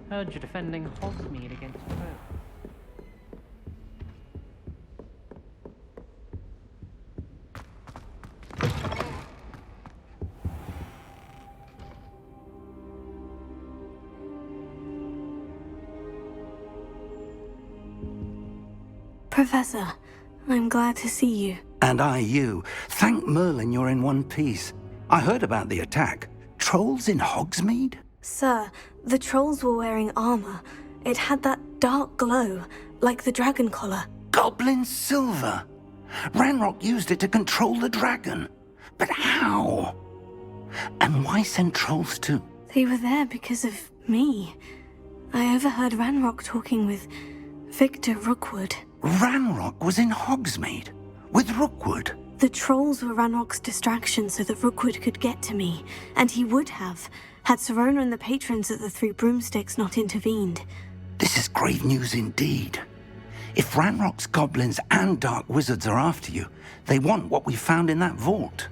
Heard you're defending Hogsmeade against Poe. Professor, I'm glad to see you. And I you. Thank Merlin you're in one piece. I heard about the attack. Trolls in Hogsmeade? Sir, the trolls were wearing armor. It had that dark glow, like the dragon collar. Goblin silver! Ranrock used it to control the dragon. But how? And why send trolls to... They were there because of me. I overheard Ranrock talking with Victor Rookwood. Ranrock was in Hogsmeade? With Rookwood? The trolls were Ranrock's distraction so that Rookwood could get to me, and he would have, had Serona and the patrons at the Three Broomsticks not intervened. This is grave news indeed. If Ranrock's goblins and dark wizards are after you, they want what we found in that vault.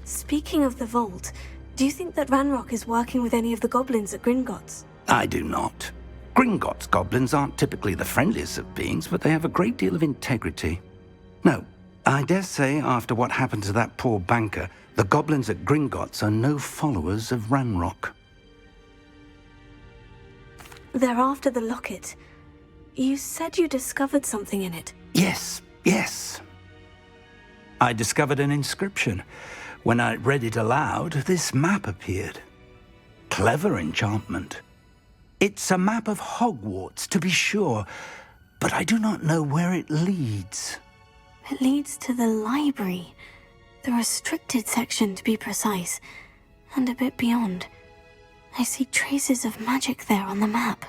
Speaking of the vault, do you think that Ranrock is working with any of the goblins at Gringotts? I do not. Gringotts goblins aren't typically the friendliest of beings, but they have a great deal of integrity. No, I dare say after what happened to that poor banker, the goblins at Gringotts are no followers of Ranrock. They're after the locket. You said you discovered something in it. Yes. I discovered an inscription. When I read it aloud, this map appeared. Clever enchantment. It's a map of Hogwarts, to be sure, but I do not know where it leads. It leads to the library. The restricted section, to be precise. And a bit beyond. I see traces of magic there on the map.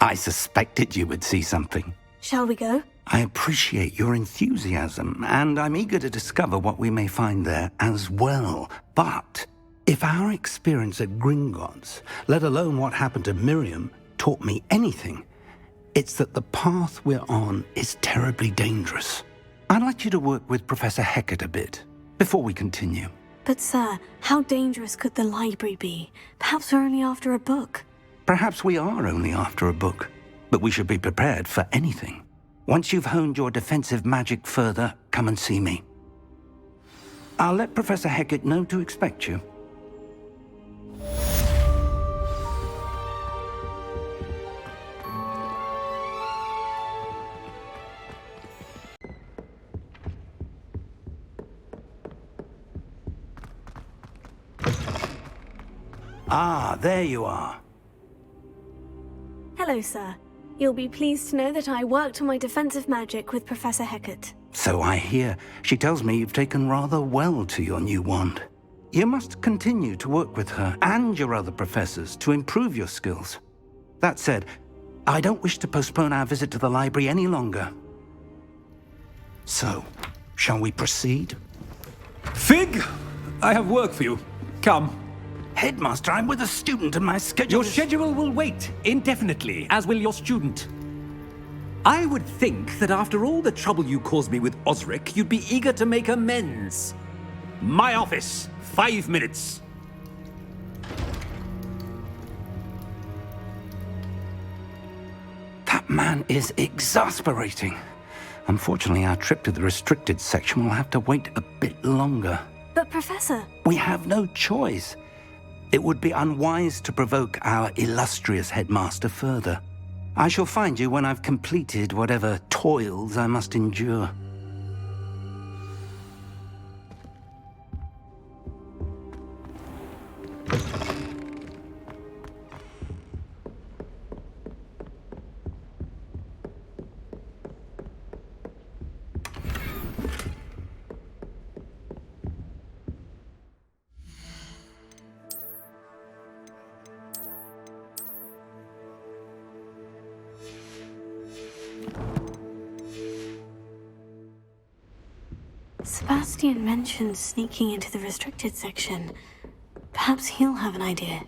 I suspected you would see something. Shall we go? I appreciate your enthusiasm, and I'm eager to discover what we may find there as well. But if our experience at Gringotts, let alone what happened to Miriam, taught me anything, it's that the path we're on is terribly dangerous. I'd like you to work with Professor Hecat a bit, before we continue. But sir, how dangerous could the library be? Perhaps we're only after a book. Perhaps we are only after a book, but we should be prepared for anything. Once you've honed your defensive magic further, come and see me. I'll let Professor Hecat know to expect you. Ah, there you are. Hello, sir. You'll be pleased to know that I worked on my defensive magic with Professor Hecat. So I hear. She tells me you've taken rather well to your new wand. You must continue to work with her and your other professors to improve your skills. That said, I don't wish to postpone our visit to the library any longer. So, shall we proceed? Fig! I have work for you. Come. Headmaster, I'm with a student and my schedule Your schedule will wait indefinitely, as will your student. I would think that after all the trouble you caused me with Osric, you'd be eager to make amends. My office, 5 minutes. That man is exasperating. Unfortunately, our trip to the restricted section will have to wait a bit longer. But Professor... We have no choice. It would be unwise to provoke our illustrious headmaster further. I shall find you when I've completed whatever toils I must endure. Sebastian mentioned sneaking into the restricted section. Perhaps he'll have an idea.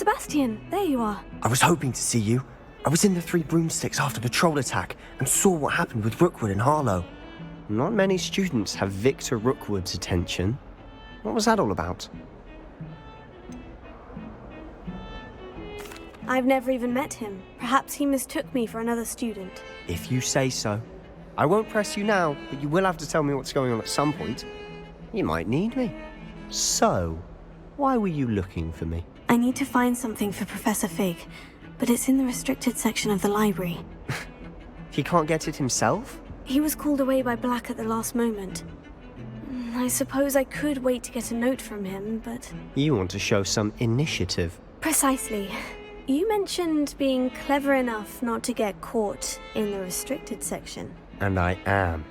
Sebastian, there you are. I was hoping to see you. I was in the Three Broomsticks after the troll attack and saw what happened with Rookwood and Harlow. Not many students have Victor Rookwood's attention. What was that all about? I've never even met him. Perhaps he mistook me for another student. If you say so. I won't press you now, but you will have to tell me what's going on at some point. You might need me. So, why were you looking for me? I need to find something for Professor Fig, but it's in the restricted section of the library. He can't get it himself? He was called away by Black at the last moment. I suppose I could wait to get a note from him, but... You want to show some initiative. Precisely. You mentioned being clever enough not to get caught in the restricted section. And I am.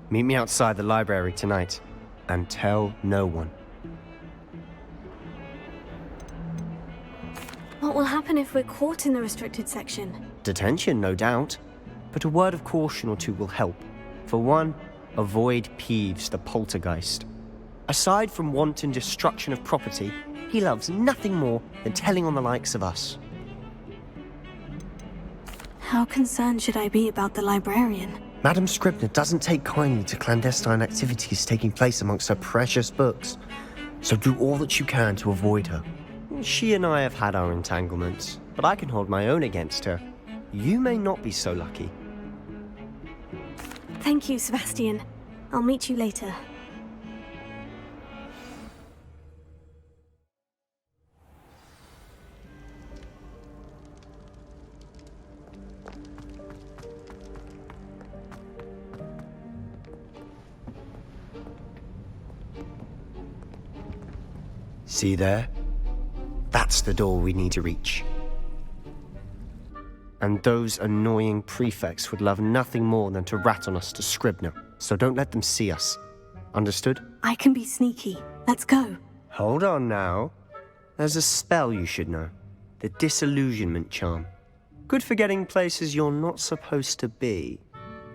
Meet me outside the library tonight, and tell no one. What will happen if we're caught in the restricted section? Detention, no doubt. But a word of caution or two will help. For one, avoid Peeves, the poltergeist. Aside from wanton destruction of property, he loves nothing more than telling on the likes of us. How concerned should I be about the librarian? Madam Scribner doesn't take kindly to clandestine activities taking place amongst her precious books, so do all that you can to avoid her. She and I have had our entanglements, but I can hold my own against her. You may not be so lucky. Thank you, Sebastian. I'll meet you later. See there? That's the door we need to reach. And those annoying prefects would love nothing more than to rat on us to Scribner, so don't let them see us. Understood? I can be sneaky. Let's go. Hold on now. There's a spell you should know. The Disillusionment Charm. Good for getting places you're not supposed to be.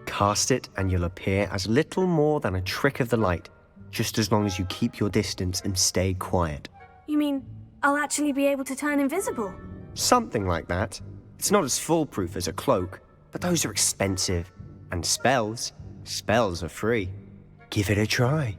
Cast it and you'll appear as little more than a trick of the light, just as long as you keep your distance and stay quiet. You mean I'll actually be able to turn invisible? Something like that. It's not as foolproof as a cloak, but those are expensive. And spells are free. Give it a try.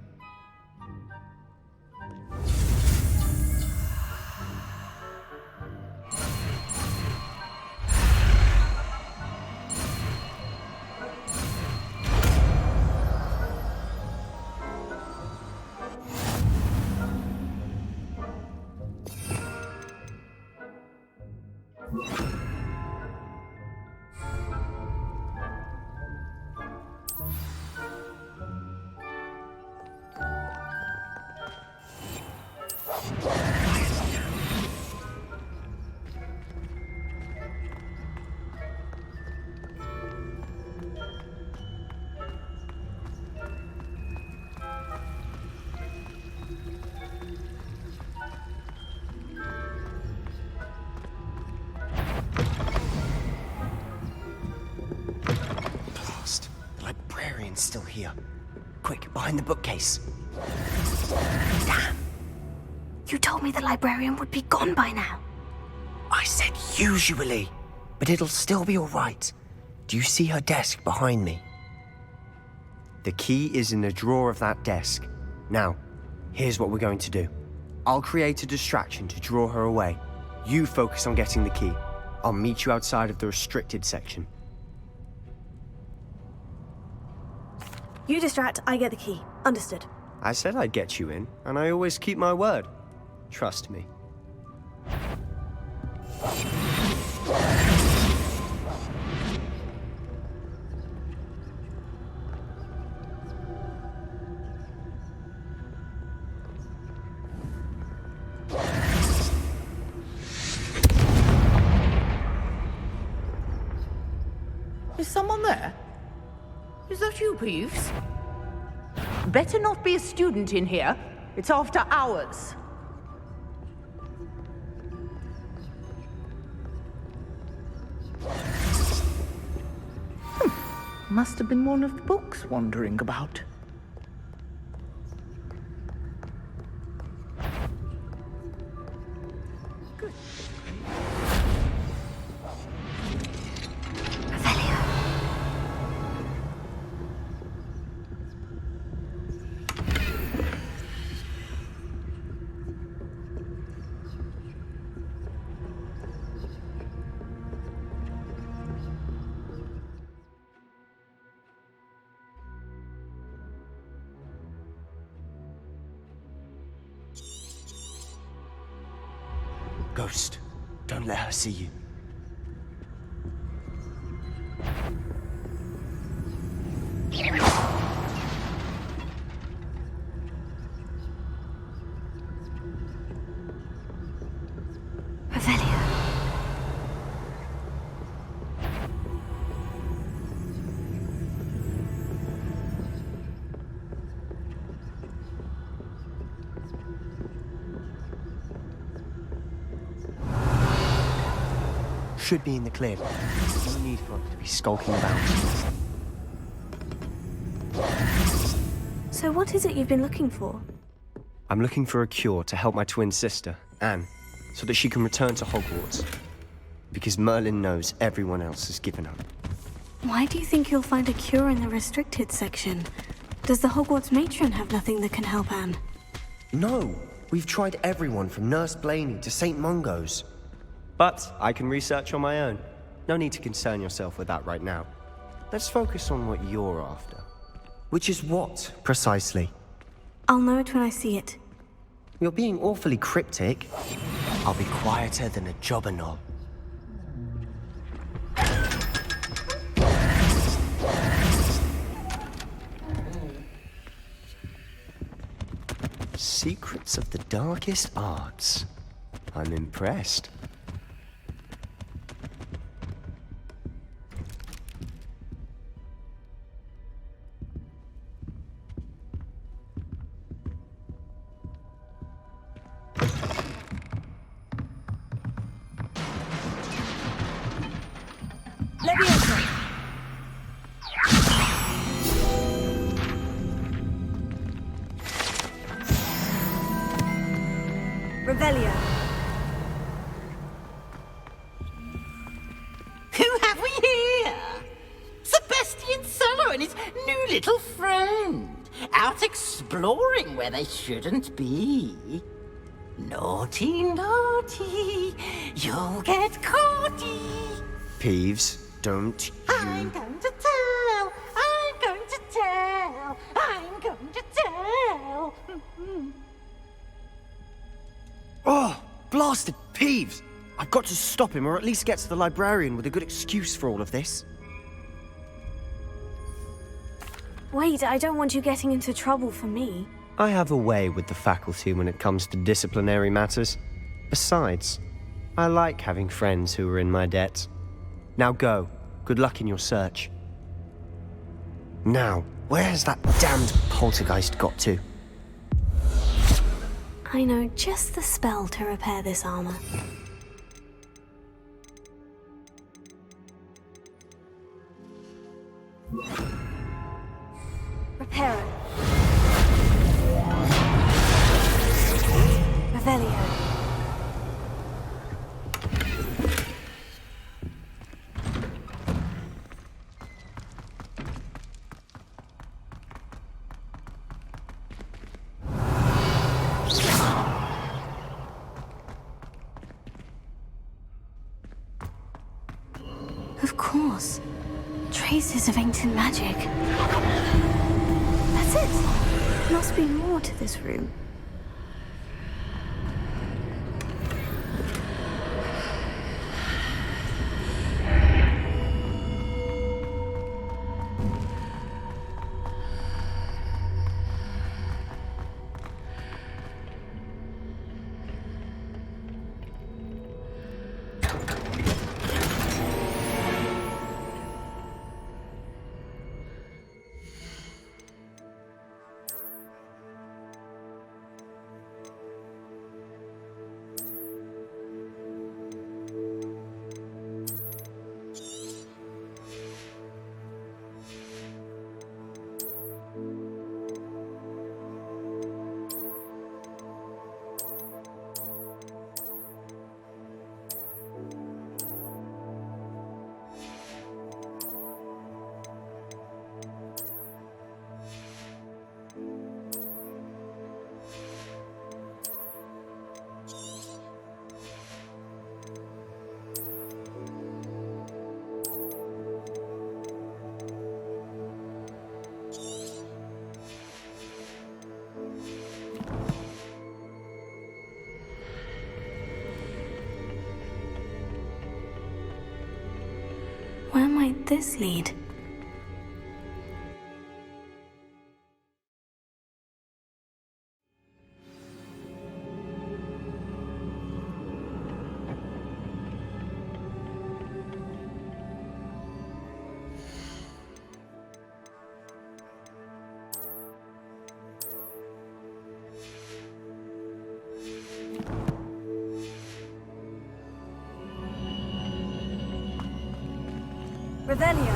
Still here. Quick, behind the bookcase. Damn. You told me the librarian would be gone by now. I said usually, but it'll still be all right. Do you see her desk behind me? The key is in the drawer of that desk. Now, here's what we're going to do. I'll create a distraction to draw her away. You focus on getting the key. I'll meet you outside of the restricted section. You distract, I get the key. Understood. I said I'd get you in, and I always keep my word. Trust me. Is someone there? Is that you, Peeves? Better not be a student in here. It's after hours. Must have been one of the books wandering about. Good. Ghost, don't let her see you. Revelio. Should be in the clear. No need for it to be skulking about. So what is it you've been looking for? I'm looking for a cure to help my twin sister, Anne, so that she can return to Hogwarts. Because Merlin knows everyone else has given up. Why do you think you'll find a cure in the restricted section? Does the Hogwarts matron have nothing that can help Anne? No, we've tried everyone from Nurse Blaney to St. Mungo's. But I can research on my own. No need to concern yourself with that right now. Let's focus on what you're after. Which is what, precisely? I'll know it when I see it. You're being awfully cryptic. I'll be quieter than a jobberknoll. Secrets of the darkest arts. I'm impressed. Revelio. Who have we here? Sebastian Sallow and his new little friend. Out exploring where they shouldn't be. Naughty, naughty. You'll get caughty. Peeves, don't you... I'm going to tell. I'm going to tell. I'm going to tell. Oh, blasted Peeves! I've got to stop him, or at least get to the librarian with a good excuse for all of this. Wait, I don't want you getting into trouble for me. I have a way with the faculty when it comes to disciplinary matters. Besides, I like having friends who are in my debt. Now go. Good luck in your search. Now, where has that damned poltergeist got to? I know just the spell to repair this armor. Repair it. Revelio. Of course. Traces of ancient magic. That's it. Must be more to this room. this lead? Revelio.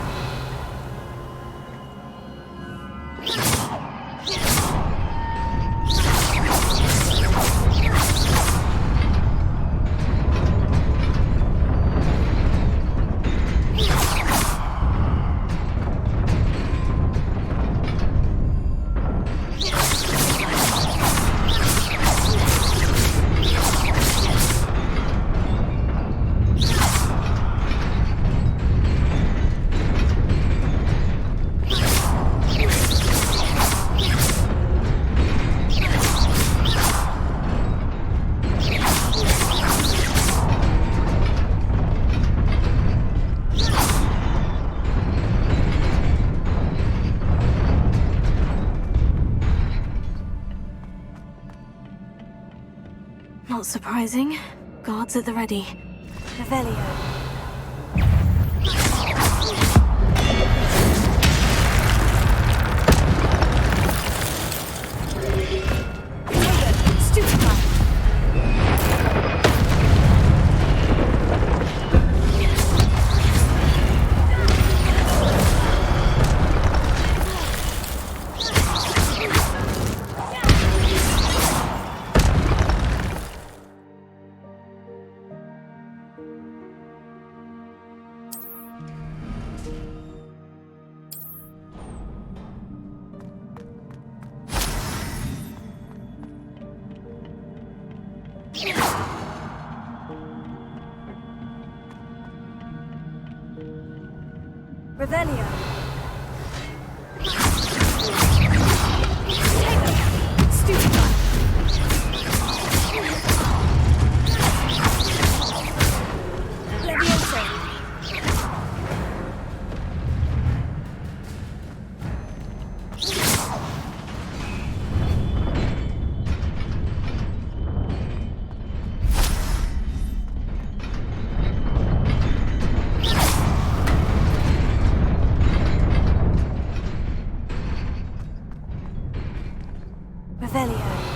Not surprising. Guards at the ready. Revelio. Revelio. Stupefy. Levioso. Revelio.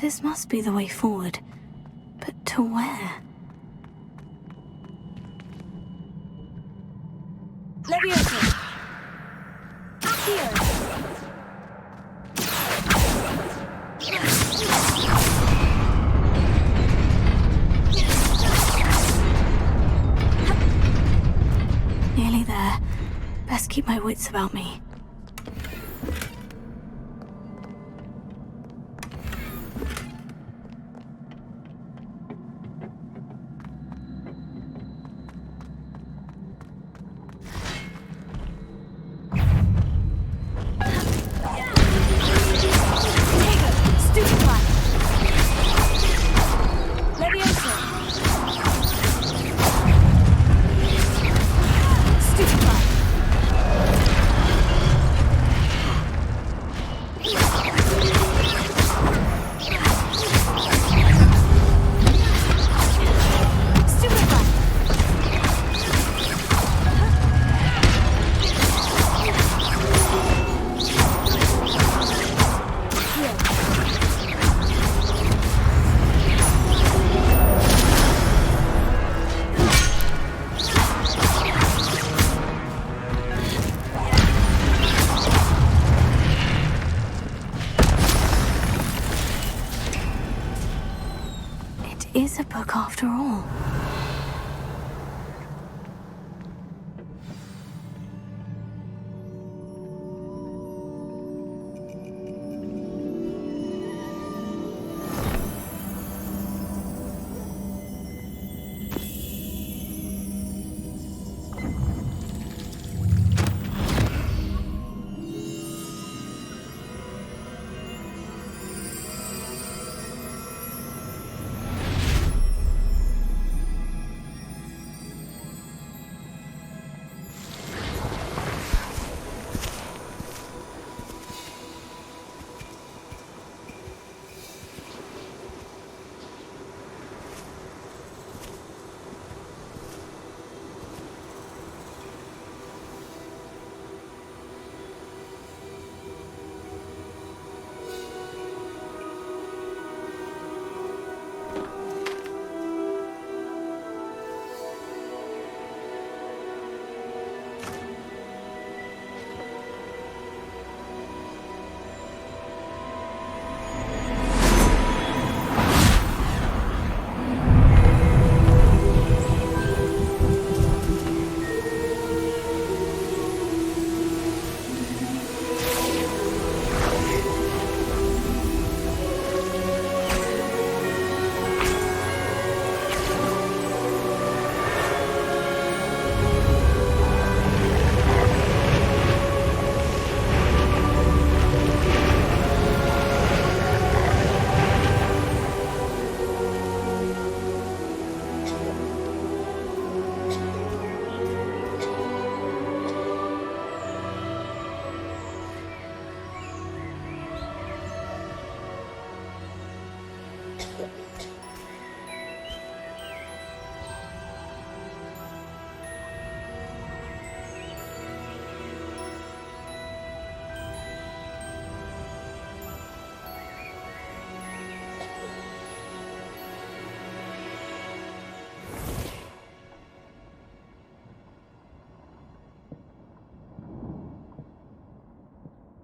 This must be the way forward. But to where? Levioso. Accio. Nearly there. Best keep my wits about me. after all.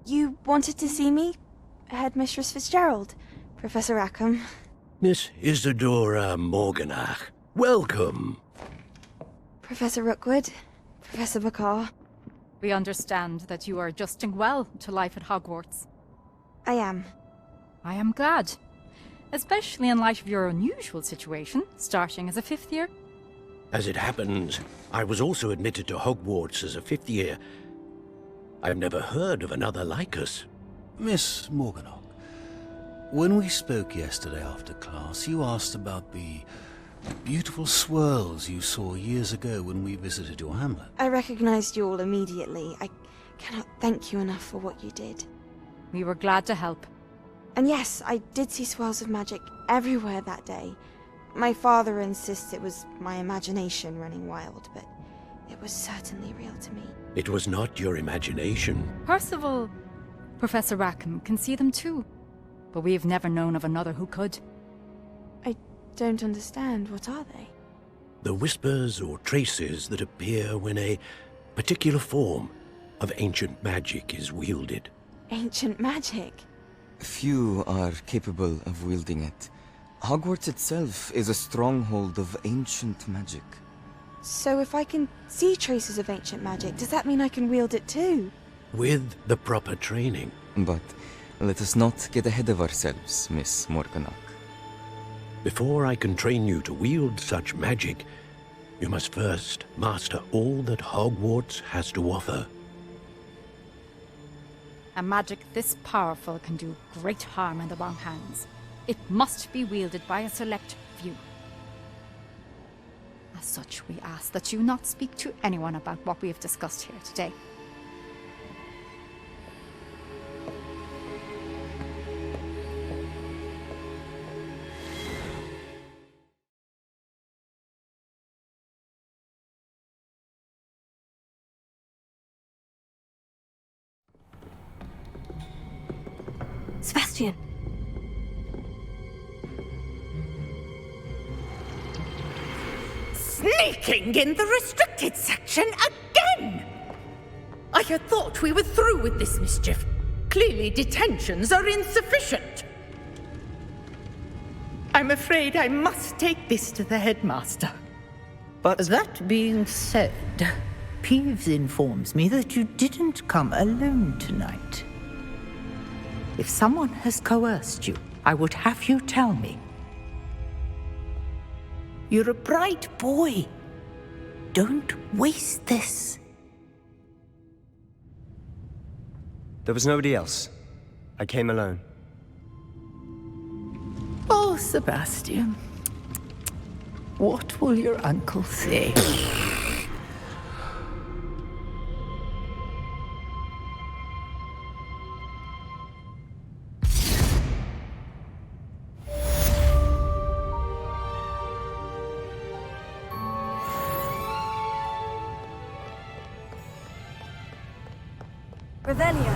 You wanted to see me? Headmistress Fitzgerald, Professor Rackham. Miss Isadora Morganach, welcome. Professor Rookwood, Professor Bakar. We understand that you are adjusting well to life at Hogwarts. I am. I am glad. Especially in light of your unusual situation, starting as a 5th year. As it happens, I was also admitted to Hogwarts as a 5th year. I've never heard of another like us. Miss Morganach, when we spoke yesterday after class, you asked about the beautiful swirls you saw years ago when we visited your hamlet. I recognized you all immediately. I cannot thank you enough for what you did. We were glad to help. And yes, I did see swirls of magic everywhere that day. My father insists it was my imagination running wild, but it was certainly real to me. It was not your imagination. Percival, Professor Rackham can see them too. But we've never known of another who could. I don't understand. What are they? The whispers or traces that appear when a particular form of ancient magic is wielded. Ancient magic? Few are capable of wielding it. Hogwarts itself is a stronghold of ancient magic. So if I can see traces of ancient magic, does that mean I can wield it too? With the proper training. But let us not get ahead of ourselves, Miss Morganach. Before I can train you to wield such magic, you must first master all that Hogwarts has to offer. A magic this powerful can do great harm in the wrong hands. It must be wielded by a select few. As such, we ask that you not speak to anyone about what we have discussed here today. Sebastian! Sneaking in the restricted section again! I had thought we were through with this mischief. Clearly detentions are insufficient. I'm afraid I must take this to the headmaster. But that being said, Peeves informs me that you didn't come alone tonight. If someone has coerced you, I would have you tell me. You're a bright boy. Don't waste this. There was nobody else. I came alone. Oh, Sebastian. What will your uncle say? Revelio.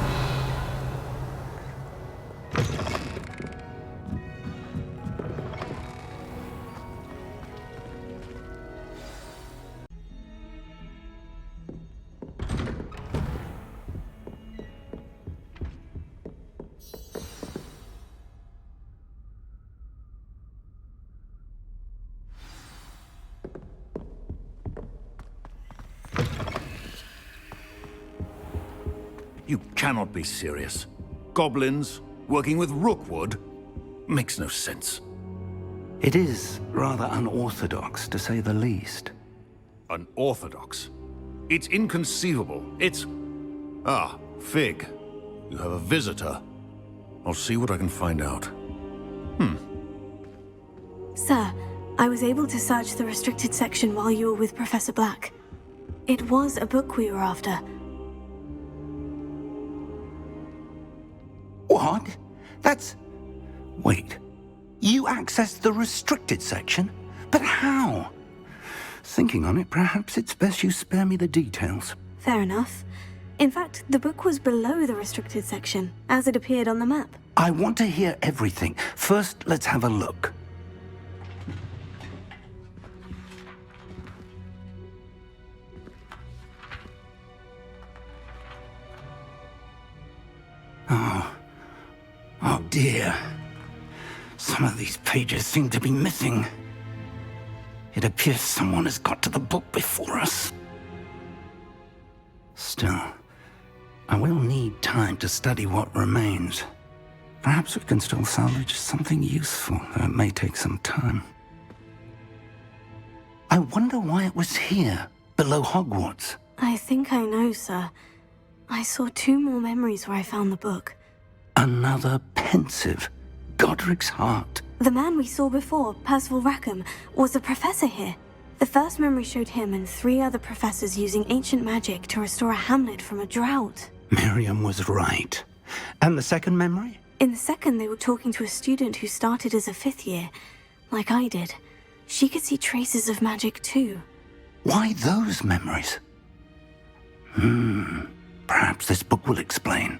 You cannot be serious. Goblins working with Rookwood? Makes no sense. It is rather unorthodox, to say the least. Unorthodox? It's inconceivable. It's... Ah, Fig. You have a visitor. I'll see what I can find out. Sir, I was able to search the restricted section while you were with Professor Black. It was a book we were after. What? That's... Wait. You accessed the restricted section? But how? Thinking on it, perhaps it's best you spare me the details. Fair enough. In fact, the book was below the restricted section, as it appeared on the map. I want to hear everything. First, let's have a look. Oh dear. Some of these pages seem to be missing. It appears someone has got to the book before us. Still, I will need time to study what remains. Perhaps we can still salvage something useful, though it may take some time. I wonder why it was here, below Hogwarts. I think I know, sir. I saw 2 more memories where I found the book. Another pensive. Godric's heart. The man we saw before, Percival Rackham, was a professor here. The first memory showed him and 3 other professors using ancient magic to restore a hamlet from a drought. Miriam was right. And the second memory? In the second, they were talking to a student who started as a 5th year, like I did. She could see traces of magic too. Why those memories? Perhaps this book will explain.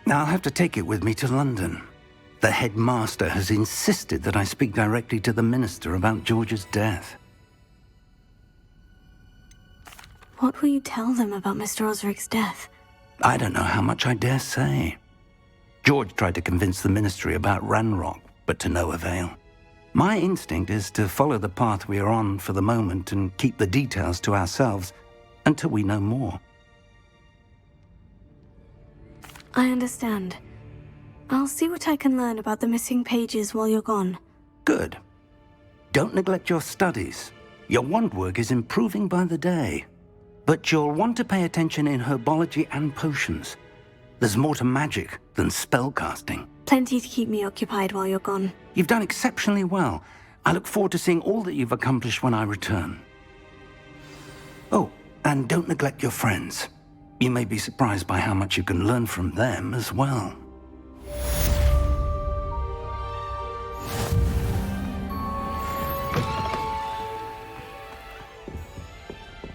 I'll have to take it with me to London. The headmaster has insisted that I speak directly to the minister about George's death. What will you tell them about Mr. Osric's death? I don't know how much I dare say. George tried to convince the ministry about Ranrock, but to no avail. My instinct is to follow the path we are on for the moment and keep the details to ourselves until we know more. I understand. I'll see what I can learn about the missing pages while you're gone. Good. Don't neglect your studies. Your wand work is improving by the day. But you'll want to pay attention in herbology and potions. There's more to magic than spellcasting. Plenty to keep me occupied while you're gone. You've done exceptionally well. I look forward to seeing all that you've accomplished when I return. Oh, and don't neglect your friends. You may be surprised by how much you can learn from them as well.